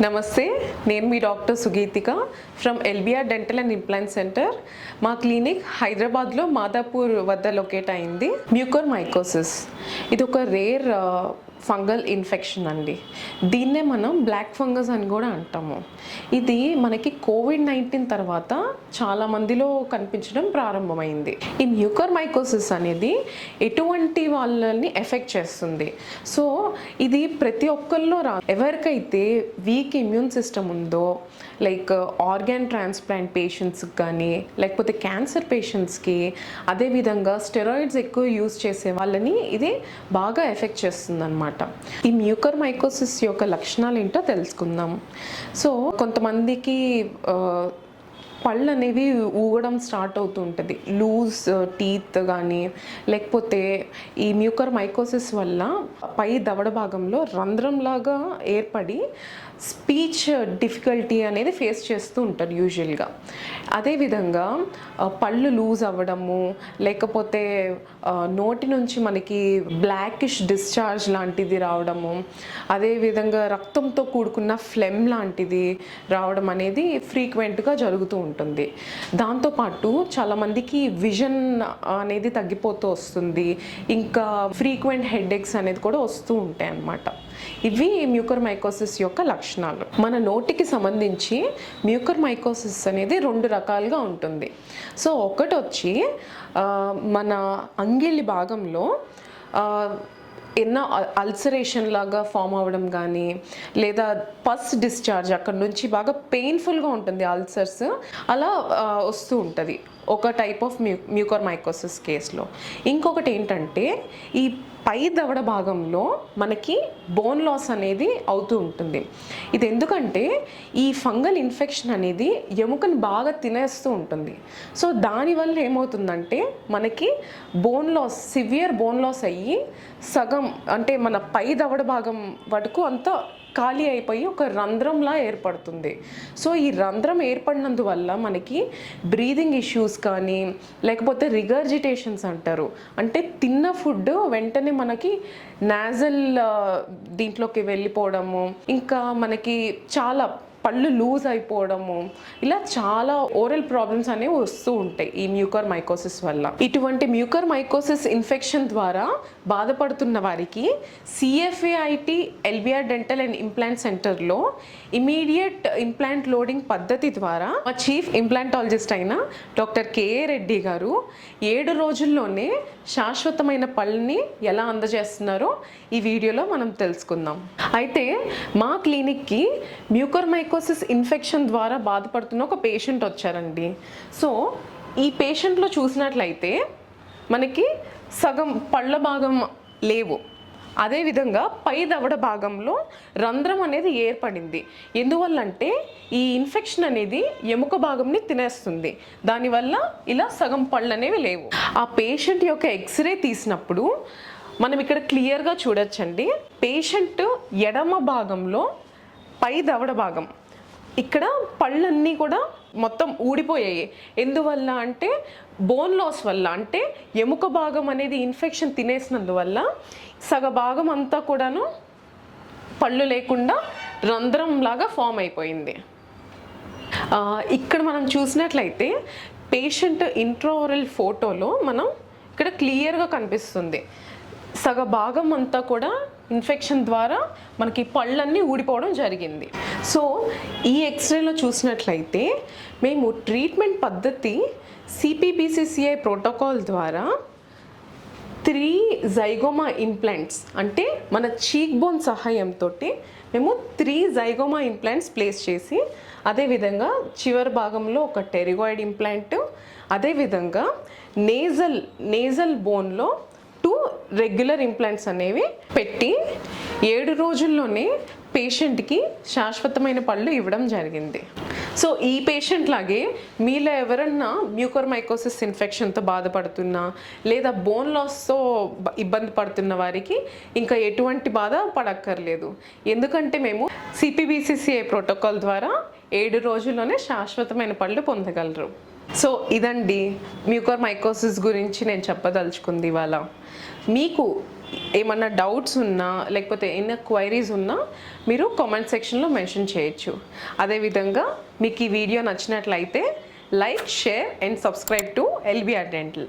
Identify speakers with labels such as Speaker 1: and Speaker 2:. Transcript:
Speaker 1: నమస్తే, నేను మీ doctor Sugeethika from LBR dental and implant centre. మా క్లినిక్ హైదరాబాద్లో మాదాపూర్ వద్ద లొకేట్ అయింది. మ్యూకోర్మైకోసిస్ ఇది ఒక రేర్ ఫంగల్ ఇన్ఫెక్షన్ అండి. దీన్నే మనం బ్లాక్ ఫంగస్ అని కూడా అంటాము. ఇది మనకి కోవిడ్-19 తర్వాత చాలా మందిలో కనిపించడం ప్రారంభమైంది. ఈ మ్యూకోర్మైకోసిస్ అనేది ఎటువంటి వాళ్ళని ఎఫెక్ట్ చేస్తుంది. సో ఇది ప్రతి ఒక్కరిలో ఎవరికైతే వీక్ ఇమ్యూన్ సిస్టమ్ ఉందో, లైక్ ఆర్గాన్ ట్రాన్స్ప్లాంట్ పేషెంట్స్కి కానీ, లేకపోతే క్యాన్సర్ పేషెంట్స్కి, అదేవిధంగా స్టెరాయిడ్స్ ఎక్కువ యూజ్ చేసే వాళ్ళని ఇది బాగా ఎఫెక్ట్ చేస్తుంది అన్నమాట. ఈ మ్యూకోర్మైకోసిస్ యొక్క లక్షణాలు ఏంటో తెలుసుకుందాం. సో కొంతమందికి పళ్ళు అనేవి ఊగడం స్టార్ట్ అవుతూ ఉంటుంది, లూజ్ టీత్ కానీ, లేకపోతే ఈ మ్యూకోర్మైకోసిస్ వల్ల పై దవడ భాగంలో రంధ్రంలాగా ఏర్పడి స్పీచ్ డిఫికల్టీ అనేది ఫేస్ చేస్తూ ఉంటారు యూజువల్గా. అదేవిధంగా పళ్ళు లూజ్ అవ్వడము, లేకపోతే నోటి నుంచి మనకి బ్లాకిష్ డిశ్చార్జ్ లాంటిది రావడము, అదేవిధంగా రక్తంతో కూడుకున్న ఫ్లెమ్ లాంటిది రావడం అనేది ఫ్రీక్వెంట్గా జరుగుతూ ఉంటుంది. దాంతోపాటు చాలామందికి విజన్ అనేది తగ్గిపోతూ వస్తుంది, ఇంకా ఫ్రీక్వెంట్ హెడేక్స్ అనేది కూడా వస్తూ ఉంటాయి అన్నమాట. ఇవి మ్యూకోర్మైకోసిస్ యొక్క లక్షణాలు. మన నోటికి సంబంధించి మ్యూకోర్మైకోసిస్ అనేది 2 రకాలుగా ఉంటుంది. సో ఒకటి వచ్చి మన అంగిలి భాగంలో ఎన్నో అల్సరేషన్ లాగా ఫామ్ అవ్వడం కానీ, లేదా పస్ డిశ్చార్జ్ అక్కడ నుంచి బాగా పెయిన్ఫుల్గా ఉంటుంది, అల్సర్స్ అలా వస్తూ ఉంటుంది ఒక టైప్ ఆఫ్ మ్యూకోర్మైకోసిస్ కేసులో. ఇంకొకటి ఏంటంటే ఈ పై దవడ భాగంలో మనకి బోన్ లాస్ అనేది అవుతూ ఉంటుంది. ఇది ఎందుకంటే ఈ ఫంగల్ ఇన్ఫెక్షన్ అనేది ఎముకను బాగా తినేస్తూ ఉంటుంది. సో దానివల్ల ఏమవుతుందంటే మనకి bone loss, severe bone loss అయ్యి సగం అంటే మన పై దవడ భాగం వరకు అంతా ఖాళీ అయిపోయి ఒక రంధ్రంలా ఏర్పడుతుంది. సో ఈ రంధ్రం ఏర్పడినందువల్ల మనకి బ్రీదింగ్ ఇష్యూస్ కానీ, లేకపోతే రిగర్జిటేషన్స్ అంటారు, అంటే తిన్న ఫుడ్ వెంటనే మనకి నాజల్ దీంట్లోకి వెళ్ళిపోవడము, ఇంకా మనకి చాలా పళ్ళు లూజ్ అయిపోవడము, ఇలా చాలా ఓరల్ ప్రాబ్లమ్స్ అనేవి వస్తూ ఉంటాయి ఈ మ్యూకోర్మైకోసిస్ వల్ల. ఇటువంటి మ్యూకోర్మైకోసిస్ ఇన్ఫెక్షన్ ద్వారా బాధపడుతున్న వారికి సిఎఫ్ఏఐటి ఎల్బిఆర్ డెంటల్ అండ్ ఇంప్లాంట్ సెంటర్లో ఇమీడియట్ ఇంప్లాంట్ లోడింగ్ పద్ధతి ద్వారా మా చీఫ్ ఇంప్లాంటాలజిస్ట్ అయిన డాక్టర్ కేఏ రెడ్డి గారు 7 రోజుల్లోనే శాశ్వతమైన పళ్ళని ఎలా అందజేస్తున్నారో ఈ వీడియోలో మనం తెలుసుకుందాం. అయితే మా క్లినిక్కి మ్యూకోర్మైకోసిస్ ఇన్ఫెక్షన్ ద్వారా బాధపడుతున్న ఒక పేషెంట్ వచ్చారండి. సో ఈ పేషెంట్లో చూసినట్లయితే మనకి సగం పళ్ళ భాగం లేవు, అదేవిధంగా పై దవడ భాగంలో రంధ్రం అనేది ఏర్పడింది. ఎందువల్లంటే ఈ ఇన్ఫెక్షన్ అనేది ఎముక భాగంని తినేస్తుంది, దానివల్ల ఇలా సగం పళ్ళు అనేవి లేవు. ఆ పేషెంట్ యొక్క ఎక్స్రే తీసినప్పుడు మనం ఇక్కడ క్లియర్గా చూడొచ్చండి, పేషెంట్ ఎడమ భాగంలో పై దవడ భాగం ఇక్కడ పళ్ళన్నీ కూడా మొత్తం ఊడిపోయాయి. ఎందువల్ల అంటే బోన్ లాస్ వల్ల, అంటే ఎముక భాగం అనేది ఇన్ఫెక్షన్ తినేసినందువల్ల సగ భాగం అంతా కూడాను పళ్ళు లేకుండా రంధ్రం లాగా ఫామ్ అయిపోయింది. ఇక్కడ మనం చూసినట్లయితే పేషెంట్ ఇంట్రాఓరల్ ఫోటోలో మనం ఇక్కడ క్లియర్గా కనిపిస్తుంది, సగ భాగం అంతా కూడా ఇన్ఫెక్షన్ ద్వారా మనకి పళ్ళన్నీ ఊడిపోవడం జరిగింది. సో ఈ ఎక్స్రేలో చూసినట్లయితే మేము ట్రీట్మెంట్ పద్ధతి సిపిబిసిసిఐ ప్రోటోకాల్ ద్వారా 3 జైగోమా ఇంప్లాంట్స్, అంటే మన చీక్ బోన్ సహాయంతో మేము 3 జైగోమా ఇంప్లాంట్స్ ప్లేస్ చేసి, అదేవిధంగా చివరి భాగంలో ఒక టెరిగాయిడ్ ఇంప్లాంట్, అదేవిధంగా నేజల్ బోన్లో 2 రెగ్యులర్ ఇంప్లాంట్స్ అనేవి పెట్టి 7 రోజుల్లోనే పేషెంట్కి శాశ్వతమైన పళ్ళు ఇవ్వడం జరిగింది. సో ఈ పేషెంట్ లాగే మీలో ఎవరన్నా మ్యూకోర్మైకోసిస్ ఇన్ఫెక్షన్తో బాధపడుతున్నా, లేదా బోన్ లాస్తో ఇబ్బంది పడుతున్న వారికి ఇంకా ఎటువంటి బాధ పడక్కర్లేదు. ఎందుకంటే మేము సిపిబిసిసిఐ ప్రోటోకాల్ ద్వారా 7 రోజుల్లోనే శాశ్వతమైన పళ్ళు పొందగలరు. సో ఇదండి మ్యూకోర్మైకోసిస్ గురించి నేను చెప్పదలుచుకుంది ఇవాళ. మీకు ఏమన్నా డౌట్స్ ఉన్నా లేకపోతే ఏమైనా క్వైరీస్ ఉన్నా మీరు కామెంట్ సెక్షన్లో మెన్షన్ చేయొచ్చు. అదేవిధంగా మీకు ఈ వీడియో నచ్చినట్లయితే like, share and subscribe to LBR dental.